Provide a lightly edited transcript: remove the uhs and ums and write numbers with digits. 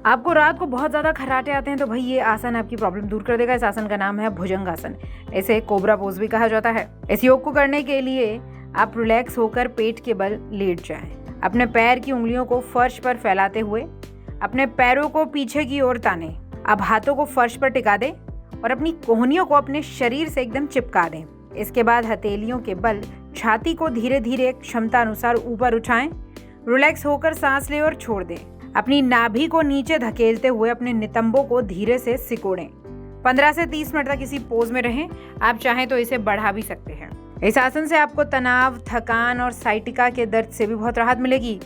आपको रात को बहुत ज़्यादा खर्राटे आते हैं तो भाई ये आसन आपकी प्रॉब्लम दूर कर देगा। इस आसन का नाम है भुजंगासन। इसे कोबरा पोज भी कहा जाता है। इस योग को करने के लिए आप रिलैक्स होकर पेट के बल लेट जाएं। अपने पैर की उंगलियों को फर्श पर फैलाते हुए अपने पैरों को पीछे की ओर ताने। अब हाथों को फर्श पर टिका दें और अपनी कोहनियों को अपने शरीर से एकदम चिपका दें। इसके बाद हथेलियों के बल छाती को धीरे धीरे क्षमता अनुसार ऊपर उठाएं। रिलैक्स होकर सांस लें और छोड़ दें। अपनी नाभि को नीचे धकेलते हुए अपने नितंबों को धीरे से सिकोड़ें। 15 से 30 मिनट तक इसी पोज में रहें। आप चाहें तो इसे बढ़ा भी सकते हैं। इस आसन से आपको तनाव, थकान और साइटिका के दर्द से भी बहुत राहत मिलेगी।